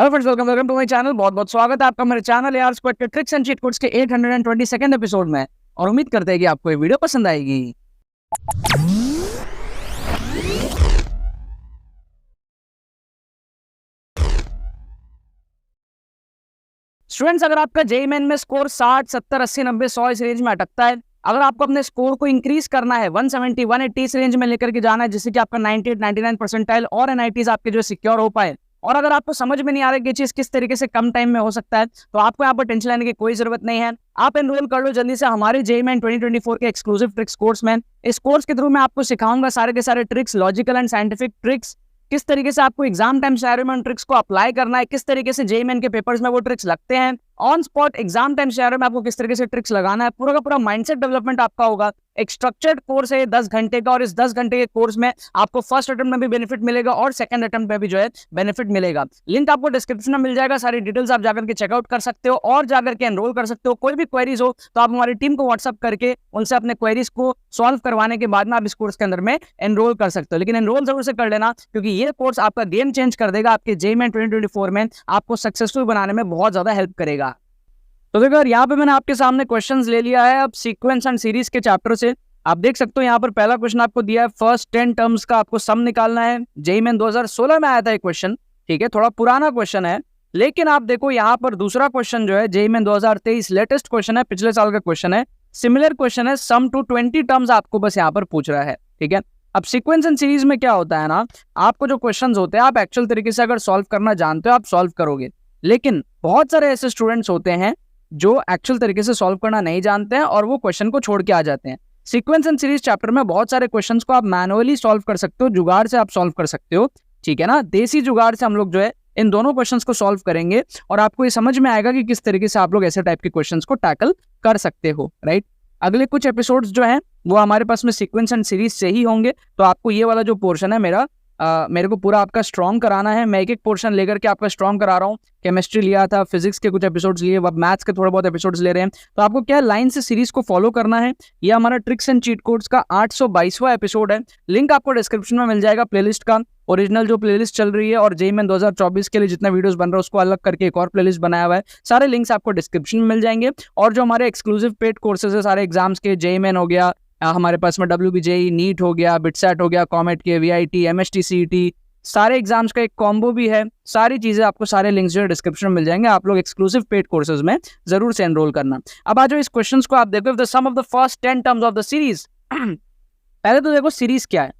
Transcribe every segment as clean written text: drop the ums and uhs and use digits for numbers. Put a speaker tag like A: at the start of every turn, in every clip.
A: Hello friends, welcome to my channel. बहुत बहुत स्वागत है आपका मेरे चैनल यार स्क्वाड के ट्रिक्स एंड चीट कोड्स के 822nd एपिसोड में। और उम्मीद करते हैं कि आपको ये वीडियो पसंद आएगी। स्टूडेंट्स, अगर आपका जेईई मेन में स्कोर 60, 70, 80, 90, 100 इस रेंज में अटकता है, अगर आपको अपने स्कोर को इंक्रीज करना है 170, 180 इस रेंज में लेकर के जाना है, जिससे कि आपका 98, 99 परसेंटाइल और एनआईटीज आपके जो सिक्योर हो पाए, और अगर आपको समझ में नहीं आ रहा है कि चीज किस तरीके से कम टाइम में हो सकता है, तो आपको यहाँ पर टेंशन लेने की कोई जरूरत नहीं है। आप एनरोल कर लो जल्दी से हमारे जेईई मेन 2024 के एक्सक्लूसिव ट्रिक्स कोर्स में। इस कोर्स के थ्रू मैं आपको सिखाऊंगा सारे के सारे tricks, logical and scientific tricks, किस तरीके से आपको एग्जाम टाइम सिनेरियो में उन ट्रिक्स को अप्लाई करना है, किस तरीके से जेईई मेन के पेपर्स में वो ट्रिक्स लगते हैं, on spot exam time scenario में आपको किस तरीके से ट्रिक्स लगाना है। पूरा का पूरा माइंडसेट डेवलपमेंट आपका होगा। एक स्ट्रक्चर्ड कोर्स है 10 घंटे का, और इस 10 घंटे के कोर्स में आपको फर्स्ट अटेम्प्ट में भी बेनिफिट मिलेगा और सेकंड अटेम्प्ट में भी जो है बेनिफिट मिलेगा। लिंक आपको डिस्क्रिप्शन में मिल जाएगा, सारी डिटेल्स आप जाकर के चेकआउट कर सकते हो और जाकर के एनरोल कर सकते हो। कोई भी क्वेरीज हो तो आप हमारी टीम को व्हाट्सअप करके उनसे अपने क्वेरीज को सॉल्व करवाने के बाद में आप इस कोर्स के अंदर में एनरोल कर सकते हो। लेकिन एनरोल जरूर से कर लेना, क्योंकि ये कोर्स आपका गेम चेंज कर देगा। आपके जेईई मेन 2024 में आपको सक्सेसफुल बनाने में बहुत ज्यादा हेल्प करेगा। तो देखो यहाँ पे मैंने आपके सामने क्वेश्चंस ले लिया है अब सीक्वेंस एंड सीरीज के चैप्टर से। आप देख सकते हो यहाँ पर पहला क्वेश्चन आपको दिया है, फर्स्ट 10 टर्म्स का आपको सम निकालना है। जेईई मेन 2016 में आया था एक क्वेश्चन, ठीक है, थोड़ा पुराना क्वेश्चन है। लेकिन आप देखो यहाँ पर दूसरा क्वेश्चन जो है जेईई मेन 2023 लेटेस्ट क्वेश्चन है, पिछले साल का क्वेश्चन है, सिमिलर क्वेश्चन है, सम टू 20 टर्म्स आपको बस यहाँ पर पूछ रहा है, ठीक है। अब सीक्वेंस एंड सीरीज में क्या होता है ना, आपको जो क्वेश्चंस होते हैं आप एक्चुअल तरीके से अगर सॉल्व करना जानते हो आप सॉल्व करोगे। लेकिन बहुत सारे ऐसे स्टूडेंट्स होते हैं जो एक्चुअल तरीके से सॉल्व करना नहीं जानते हैं और वो क्वेश्चन को छोड़ के आ जाते हैं। सीक्वेंस एंड सीरीज चैप्टर में बहुत सारे क्वेश्चंस को आप मैनुअली सॉल्व कर सकते हो, जुगाड़ से आप सॉल्व कर सकते हो, ठीक है ना। देसी जुगाड़ से हम लोग जो है इन दोनों क्वेश्चंस को सॉल्व करेंगे और आपको ये समझ में आएगा कि किस तरीके से आप लोग ऐसे टाइप के क्वेश्चंस को टैकल कर सकते हो, राइट। अगले कुछ एपिसोड्स जो हैं वो हमारे पास में सीक्वेंस एंड सीरीज से ही होंगे, तो आपको ये वाला जो पोर्शन है मेरे को पूरा आपका स्ट्रॉन्ग कराना है। मैं एक एक पोर्शन लेकर के आपका स्ट्रॉन्ग करा रहा हूँ। केमिस्ट्री लिया था, फिजिक्स के कुछ एपिसोड्स लिए, अब मैथ्स के थोड़े बहुत एपिसोड्स ले रहे हैं। तो आपको क्या लाइन से सीरीज को फॉलो करना है। ये हमारा ट्रिक्स एंड चीट कोड्स का 822वां एपिसोड है। लिंक आपको डिस्क्रिप्शन में मिल जाएगा प्लेलिस्ट का। ओरिजिनल जो प्लेलिस्ट चल रही है और जेईई मेन 2024 के लिए जितना वीडियोस बन रहा है उसको अलग करके एक और प्लेलिस्ट बनाया हुआ है। सारे लिंक्स आपको डिस्क्रिप्शन में मिल जाएंगे। और जो हमारे एक्सक्लूसिव पेड कोर्सेज है सारे एग्जाम्स के, जेईई मेन हो गया, हमारे पास में WBJEE, नीट हो गया, बिटसैट हो गया, कॉमेट के, VIT, MST, CET, सारे एग्जाम्स का एक कॉम्बो भी है। सारी चीजें आपको, सारे लिंक्स जो है डिस्क्रिप्शन में मिल जाएंगे। आप लोग एक्सक्लूसिव पेड कोर्सेज में जरूर से एनरोल करना। अब आ जाओ इस क्वेश्चंस को आप देखो, the sum of the first 10 terms of the series. पहले तो देखो सीरीज क्या है।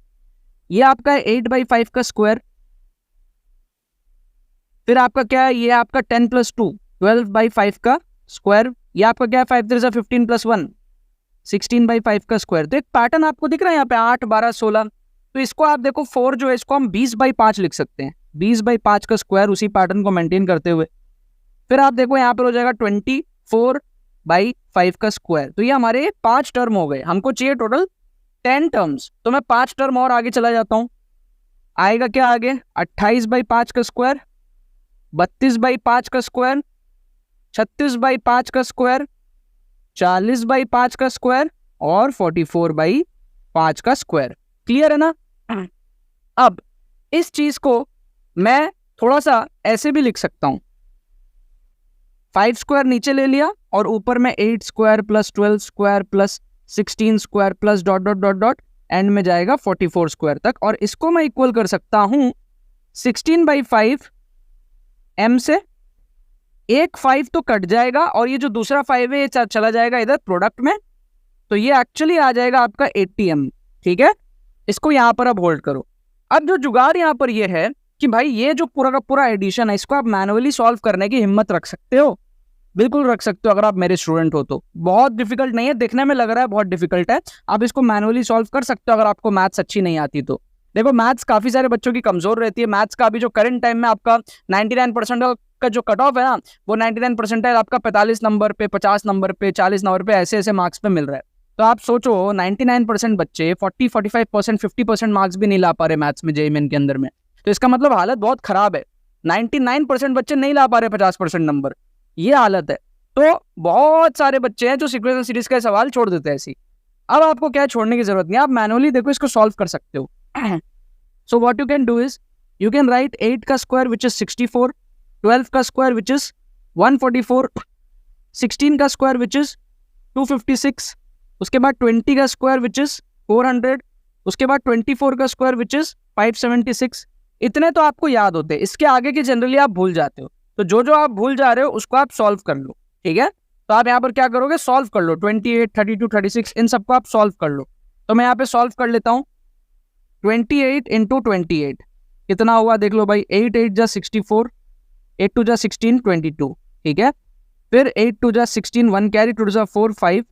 A: ये आपका 8/5 का स्क्वायर, फिर आपका क्या है, ये आपका 10 + 2 12/5 का स्क्वायर, ये आपका क्या है 5 3 15 + 1 16/5 का स्क्वायर। तो एक पैटर्न आपको दिख रहा है यहाँ पे 8, 12, 16। तो इसको आप देखो 4 जो है इसको हम 20/5 लिख सकते हैं, 20/5 का स्क्वायर, उसी पैटर्न को मेंटेन करते हुए। फिर आप देखो यहाँ पर हो जाएगा 24/5 का स्क्वायर। तो ये हमारे 5 टर्म हो गए, हमको चाहिए टोटल 10 टर्म्स। तो मैं 5 टर्म और आगे चला जाता हूँ। आएगा क्या आगे, 28/5 का स्क्वायर, 32/5 का स्क्वायर, 36/5 का स्क्वायर, 40/5 का स्क्वायर और 44/5 का स्क्वायर। क्लियर है ना। अब इस चीज को मैं थोड़ा सा ऐसे भी लिख सकता हूं, 5 स्क्वायर नीचे ले लिया और ऊपर में 8 square + 12 square + 16 square + dot dot dot dot and में जाएगा 44 स्क्वायर तक। और इसको मैं इक्वल कर सकता हूं 16/5 m से। एक 5 तो कट जाएगा और ये जो दूसरा 5 है ये चला जाएगा इधर प्रोडक्ट में, तो ये एक्चुअली आ जाएगा आपका 80m, ठीक है। इसको यहाँ पर अब होल्ड करो। अब जो जुगाड़ यहाँ पर ये है कि भाई ये जो पूरा का पूरा एडिशन है इसको आप मैनुअली सॉल्व करने की हिम्मत रख सकते हो, बिल्कुल रख सकते हो अगर आप मेरे स्टूडेंट हो तो। बहुत डिफिकल्ट नहीं है, देखने में लग रहा है बहुत डिफिकल्ट है, आप इसको मैनुअली सॉल्व कर सकते हो अगर आपको मैथ्स अच्छी नहीं आती तो। देखो मैथ्स काफी सारे बच्चों की कमजोर रहती है। मैथ्स का अभी जो करंट टाइम में आपका 99% का जो कट ऑफ है ना, वो 99 परसेंटाइल आपका 45 नंबर पे, 50 नंबर पे, 40 नंबर पे, ऐसे ऐसे मार्क्स पे मिल रहा है। तो आप सोचो 99% बच्चे 40, 45%, 50% मार्क्स भी नहीं ला पा रहे मैथ्स में जेईई मेन के अंदर में। तो इसका मतलब हालत बहुत खराब है। 99% बच्चे नहीं ला पा रहे 50% नंबर, ये हालत है। तो बहुत सारे बच्चे हैं जो सीक्वेंस एंड सीरीज का सवाल छोड़ देते हैं ऐसी। अब आपको क्या छोड़ने की जरूरत नहीं, आप मैनुअली देखो इसको सॉल्व कर सकते हो। So what you can do is you can write 8 का स्क्वायर विच इज 64, 12 का स्क्वायर विच इज 144, 16 का स्क्वायर विच इज 256, उसके बाद 20 का स्क्वायर विच इज 400, उसके बाद 24 का स्क्वायर विच इज 576। इतने तो आपको याद होते हैं, इसके आगे के जनरली आप भूल जाते हो। तो जो जो आप भूल जा रहे हो उसको आप सॉल्व कर लो, ठीक है। तो आप यहाँ पर क्या करोगे, सॉल्व कर लो, 28, 32, 36 इन सबको आप सॉल्व कर लो। तो मैं यहाँ पे सॉल्व कर लेता हूँ। 28 इंटू 28 कितना हुआ देख लो भाई, 8 8 जा 64, 8 2 जा 16, 22, ठीक है। फिर 8 2 जा 16, 1 कैरी, 2 जा 4, 5,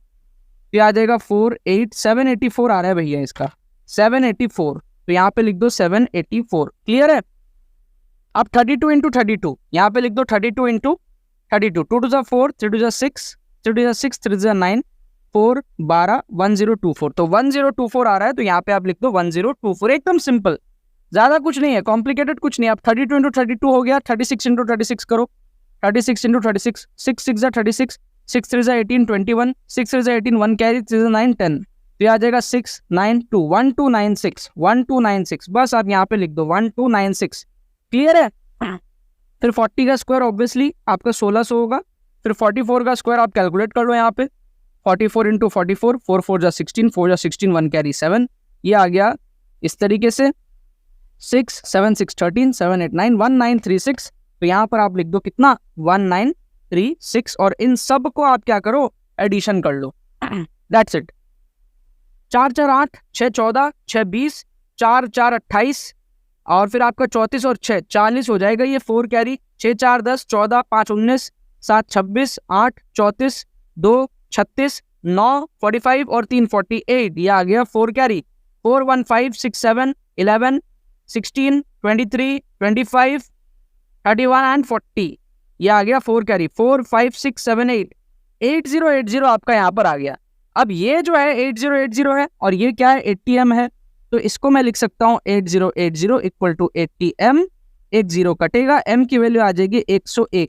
A: फिर आ जाएगा 4 8, 784 आ रहा है भैया इसका, 784। तो यहाँ पे लिख दो 784, क्लियर है। अब 32 इंटू 32 यहाँ पे लिख दो 32 इंटू 32, 2 2 जा 4, 3 2 जा 6, 3 2 जा 6, 3 जा 9, 4 12, 1024। तो 1024 आ रहा है, तो यहाँ पे आप लिख दो 1024। एकदम सिंपल, ज्यादा कुछ नहीं है, कॉम्प्लिकेटेड कुछ नहीं है। अब 32 इंटू 32 हो गया, 36 इंटू 36 करो, 36 इंटू 36, 6 6 जा 36, 6 3 जा 18, 21, 6 3 जा 18, 1 कैरी, 3 जा 9, 10, तो आ जाएगा 6 9 2, 1296, 1296। बस आप यहाँ पे लिख दो 1296, क्लियर है। फिर 40 का स्क्वायर ऑब्वियसली आपका 1600 होगा। फिर 44 का स्क्वायर आप कैलकुलेट कर लो यहाँ पे, 44 इंटू 44, 4 4 जा 16, 4 जा 16, 1 कैरी 7, ये आ गया इस तरीके से 6 7 6 13, 7 8 9, 1936। तो यहाँ पर आप लिख दो कितना, 1936, और इन सब को आप क्या करो, एडिशन कर लो, दैट्स इट। 4 4 8, 6 14, 6 20, 4 4 28, और फिर आपका 34 और 6 40 हो जाएगा, ये 4 कैरी, 6 4 10, 14 5 19, 7 26, 8 34, 2 36, 9 45 और 3 48, ये आ गया 4 कैरी, 4 1 5 6 7 11 16 23 25 31 एंड 40, ये आ गया 4 कैरी, 4 5 6 7 8, 8080 आपका यहाँ पर आ गया। अब ये जो है 8080 है, और ये क्या है 80m है, तो इसको मैं लिख सकता हूँ 8080 इक्वल टू 80m, एक जीरो कटेगा, m की वैल्यू आ जाएगी 101।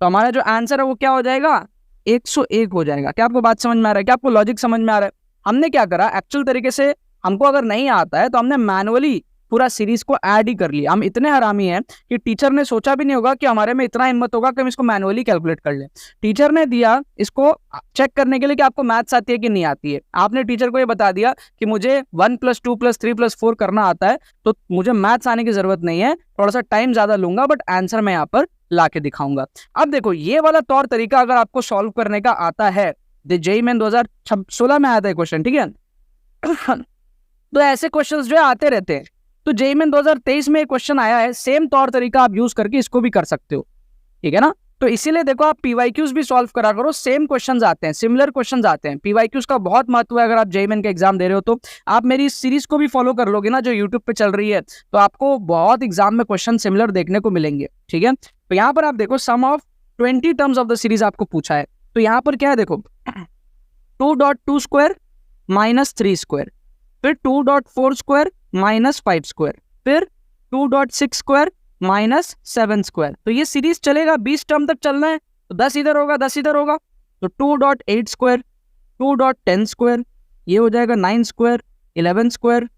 A: तो हमारा जो आंसर है वो क्या हो जाएगा, 101 हो जाएगा। क्या आपको बात समझ में आ रहा है, क्या आपको लॉजिक समझ में आ रहा है। हमने क्या करा, एक्चुअल तरीके से हमको अगर नहीं आता है तो हमने मैनुअली पूरा सीरीज को ऐड ही कर लिया। हम इतने हरामी हैं कि टीचर ने सोचा भी नहीं होगा कि हमारे में इतना हिम्मत होगा कि हम इसको मैनुअली कैलकुलेट कर लें। टीचर ने दिया इसको चेक करने के लिए कि आपको मैथ्स आती है कि नहीं आती है। आपने टीचर को ये बता दिया कि मुझे 1 + 2 + 3 + 4 करना आता है, तो मुझे मैथ्स आने की जरूरत नहीं है, थोड़ा सा टाइम ज्यादा लूंगा, बट आंसर मैं यहाँ पर ला के दिखाऊंगा। अब देखो ये वाला तौर तरीका अगर आपको सॉल्व करने का आता है, जेईई मेन 2016 में आया था क्वेश्चन, ठीक है। तो ऐसे क्वेश्चंस जो है आते रहते हैं। तो जेईई मेन 2023 में एक क्वेश्चन आया है, सेम तौर तरीका आप यूज करके इसको भी कर सकते हो, ठीक है ना। तो इसीलिए देखो आप पीवाईक्यूज भी सॉल्व करा करो, सेम क्वेश्चंस आते हैं, सिमिलर क्वेश्चंस आते हैं। पीवाईक्यूज का बहुत महत्व है, अगर आप जेईई मेन का एग्जाम दे रहे हो तो आप मेरी इस सीरीज को भी फॉलो कर लोगे ना जो यूट्यूब पे चल रही है, तो आपको बहुत एग्जाम में क्वेश्चन सिमिलर देखने को मिलेंगे, ठीक है। तो यहाँ पर आप देखो sum of 20 terms of the series आपको पूछा है। तो यहाँ पर क्या है देखो, 2.2 स्क्वायर माइनस 3 स्क्वायर, फिर 2.4 स्क्वायर माइनस 5 स्क्वायर, फिर 2.6 स्क्वायर माइनस 7 स्क्वायर। तो ये सीरीज चलेगा, 20 टर्म तक चलना है, तो 10 इधर होगा 10 इधर होगा, तो 2.8 स्क्वायर, 2.10 स्क्वायर, ये हो जाएगा 9 स्क्वायर, 11 स्क्वायर,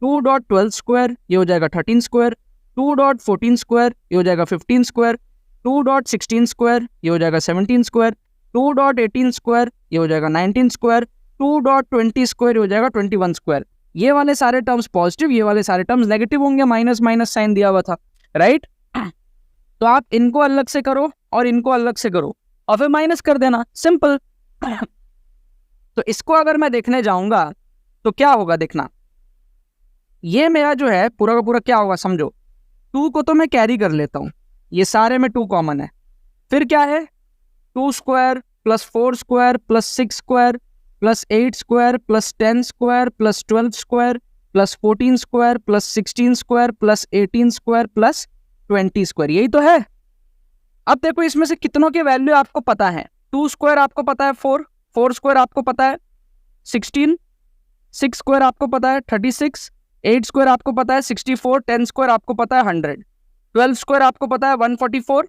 A: 2.12 स्क्वायर, ये हो जाएगा 13 स्क्वायर, 2.14 स्क्वायर, ये हो जाएगा 15 स्क्वायर, 2.16 स्क्वायर, ये हो जाएगा 17 स्क्वायर, 2.18 स्क्वायर, ये हो जाएगा 19 स्क्वायर, 2.20 स्क्वायर हो जाएगा 21 स्क्वायर। ये वाले सारे टर्म्स पॉजिटिव, ये वाले सारे टर्म्स नेगेटिव होंगे, माइनस माइनस साइन दिया हुआ था, राइट। तो आप इनको अलग से करो और इनको अलग से करो और फिर माइनस कर देना, सिंपल। तो इसको अगर मैं देखने जाऊंगा तो क्या होगा देखना, ये मेरा जो है पूरा का पूरा क्या होगा समझो, 2 को तो मैं कैरी कर लेता हूं, ये सारे में 2 कॉमन है, फिर क्या है 2 square plus 4 square plus 6 square plus 8 square plus 10 square plus 12 square plus 14 square plus 16 square plus 18 square plus 20 square, यही तो है। अब देखो इसमें से कितनों के वैल्यू आपको पता है, 2 स्क्वायर आपको पता है 4, 4 स्क्वायर आपको पता है 16, 6 स्क्वायर आपको पता है 36, 8 स्क्वायर आपको पता है 64, 10 स्क्वायर आपको पता है 100, 12 स्क्वायर आपको पता है 144,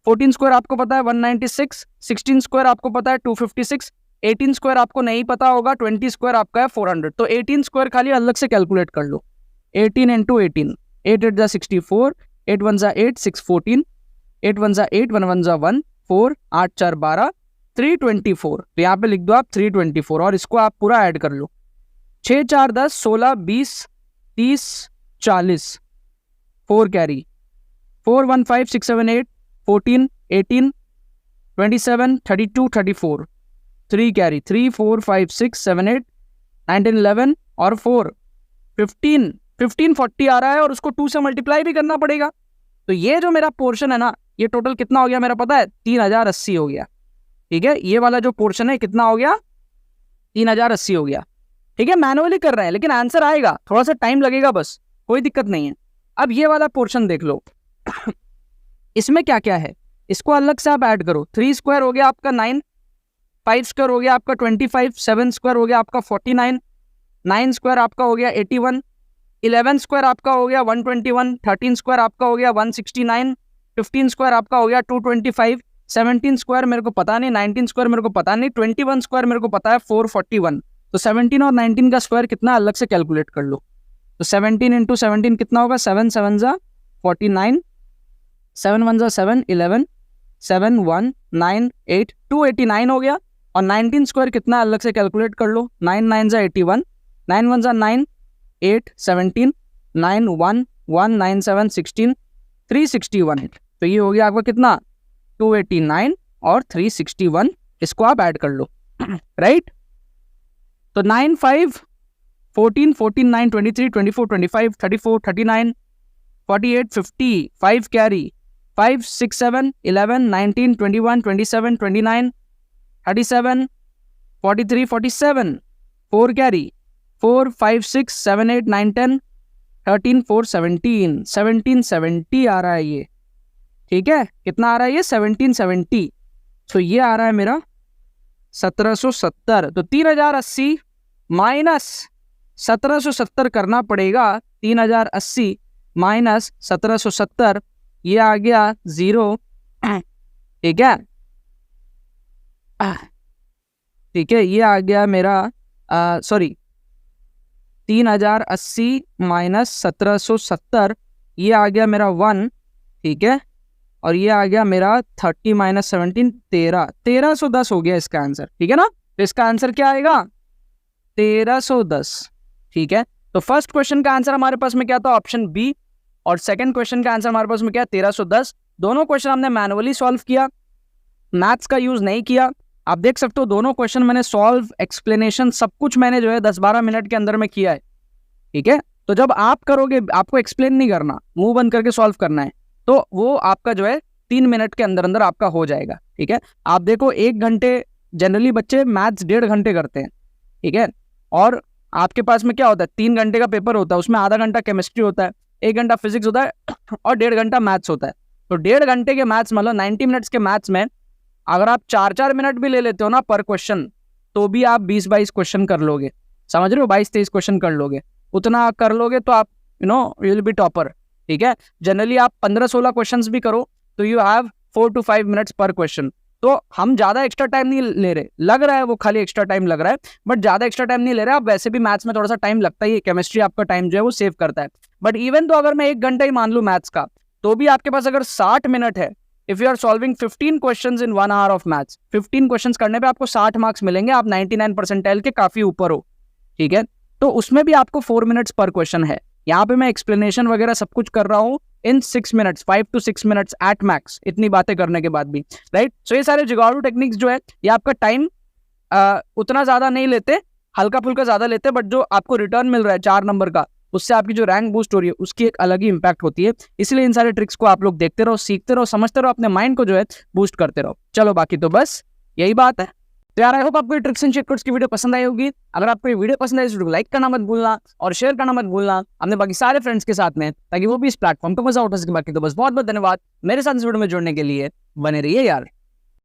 A: 14 स्क्वायर आपको पता है 196, 16 स्क्वायर आपको पता है 256, 18 स्क्वायर आपको नहीं पता होगा, 20 स्क्वायर आपका है 400। तो 18 स्क्वायर खाली अलग से कैलकुलेट कर लो, 18 इंटू 18, 8 8 जा 64, 8 1 जा 8, 6 14, 8 1 जा 8, 1 1 जा 1, 4, 8 4 12, 324। तो यहाँ पे लिख दो आप 324 और इसको आप पूरा ऐड कर लो। 6 4 10 16 20 30 40, 4 कैरी, 4 1 5 6 7 8 14 18 27 32 34, 3 कैरी, 3 4 5 6 7 8 19 11 और 4 15 40 आ रहा है और उसको 2 से मल्टीप्लाई भी करना पड़ेगा। तो ये जो मेरा पोर्शन है ना, ये टोटल कितना हो गया मेरा पता है? 3080 हो गया। ठीक है, ये वाला जो पोर्शन है कितना हो गया? 3080 हो गया। ठीक है, मैनुअली कर रहे हैं लेकिन आंसर आएगा, थोड़ा सा टाइम लगेगा बस, कोई दिक्कत नहीं है। अब ये वाला पोर्शन देख लो इसमें क्या क्या है, इसको अलग से आप ऐड करो। 3 स्क्वायर हो गया आपका 9, 5 स्क्वायर हो गया आपका 25, 7 स्क्वायर हो गया आपका 49, 9 स्क्वायर आपका हो गया 81, 11 स्क्वायर आपका हो गया 121, 13 स्क्वायर आपका हो गया 169, 15 स्क्वायर आपका हो गया 225, 17 स्क्वायर मेरे को पता नहीं, 19 स्क्वायर मेरे को पता नहीं, 21 स्क्वायर मेरे को पता है 441। तो 17 और 19 का स्क्वायर कितना अलग से कैलकुलेट कर लो। तो 17 इंटू 17 कितना होगा? 7 7 जा 49, 7 1 जा 7 11, 7 1 9 8 289 हो गया। और 19 स्क्वायर कितना अलग से कैलकुलेट कर लो। 9 9 जा 81, 9 1 जा 9 8 17, 9 1 1 9 7 16, 361। तो ये हो गया आपका कितना? 289 और 361, इसको आप ऐड कर लो राइट। तो 9 5 14 14 9 23 24 25 34 39 48 50, 5 कैरी, 5 6 7 11 19 21 27 29 37 43 47, 4 कैरी, 4 5 6 7 8 9 10 13 4 17, 1770 आ रहा है ये। ठीक है, कितना आ रहा है ये? 1770। तो ये आ रहा है मेरा 1770। तो 3080 माइनस 1770 करना पड़ेगा। 3080 माइनस 1770, ये आ गया 0। ठीक है, ठीक है, ये आ गया मेरा सॉरी 3080 माइनस 1770, ये आ गया मेरा 1। ठीक है, और ये आ गया मेरा 30 माइनस 17 1310 हो गया इसका आंसर। ठीक है ना, तो इसका आंसर क्या आएगा? 1310। ठीक है, तो फर्स्ट क्वेश्चन का आंसर हमारे पास में क्या था? Option B. और सेकंड क्वेश्चन का आंसर हमारे पास में क्या? 1310। दोनों क्वेश्चन हमने मैनुअली सॉल्व किया, मैथ्स का यूज नहीं किया। आप देख सकते हो दोनों क्वेश्चन मैंने सॉल्व, एक्सप्लेनेशन सब कुछ मैंने जो है 10-12 मिनट के अंदर में किया है। ठीक है, तो जब आप करोगे, आपको एक्सप्लेन नहीं करना, मुंह बंद करके सॉल्व करना है, तो वो आपका जो है 3 मिनट के अंदर अंदर आपका हो जाएगा। ठीक है, आप देखो 1 घंटे जनरली बच्चे मैथ्स 1.5 घंटे करते हैं। ठीक है, और आपके पास में क्या होता है? 3 घंटे का पेपर होता है, उसमें आधा घंटा केमिस्ट्री होता है, 1 घंटा फिजिक्स होता है और 1.5 घंटा मैथ्स होता है। तो 1.5 घंटे के मैथ्स, मतलब 90 मिनट्स के मैथ्स में अगर आप 4-4 मिनट भी ले लेते हो ना पर क्वेश्चन, तो भी आप 20-22 क्वेश्चन कर लोगे। समझ रहे हो? 22-23 क्वेश्चन कर लोगे, उतना कर लोगे तो आप यू विल बी टॉपर। ठीक है, जनरली आप 15-16 क्वेश्चंस भी करो तो यू हैव 4 to 5 मिनट्स पर क्वेश्चन। तो हम ज्यादा एक्स्ट्रा टाइम नहीं ले रहे, लग रहा है वो खाली एक्स्ट्रा टाइम लग रहा है, बट ज्यादा एक्स्ट्रा टाइम नहीं ले रहे। आप वैसे भी मैथ्स में थोड़ा सा टाइम लगता ही है, केमिस्ट्री आपका टाइम जो है वो सेव करता है। बट इवन तो अगर मैं 1 घंटा ही मान लूं मैथ्स का, तो भी आपके पास अगर 60 मिनट है, if you are solving 15 questions in 1 hour of maths, 15 questions करने पे आपको 60 मार्क्स मिलेंगे, आप 99 परसेंटाइल के काफी ऊपर हो। ठीक है, तो उसमें भी आपको 4 मिनट्स पर क्वेश्चन है। यहाँ पे मैं एक्सप्लेनेशन वगैरह सब कुछ कर रहा हूँ इन 6 minutes, 5 to 6 minutes at max, इतनी बातें करने के बाद भी। राइट, सो ये सारे जुगाड़ू टेक्निक्स जो है ये आपका टाइम उतना ज्यादा नहीं लेते, हल्का फुल्का ज्यादा लेते, बट जो आपको रिटर्न मिल रहा है 4 नंबर का, उससे आपकी जो रैंक बूस्ट हो रही है उसकी एक अलग ही इंपैक्ट होती है। इसलिए इन सारे ट्रिक्स को आप लोग देखते रहो, सीखते रहो, समझते रहो, अपने माइंड को जो है बूस्ट करते रहो। चलो, बाकी तो बस यही बात है। तो यार आई होप आपको ट्रिक्स एंड शेक्स की वीडियो पसंद आई होगी। अगर आपको ये वीडियो पसंद आई तो लाइक करना मत भूलना और शेयर करना मत भूलना अपने बाकी सारे फ्रेंड्स के साथ में, ताकि वो भी इस प्लेटफॉर्म को मजा उठा सके। बाकी तो बस बहुत बहुत धन्यवाद मेरे साथ इस वीडियो में जुड़ने के लिए। बने रहिए यार।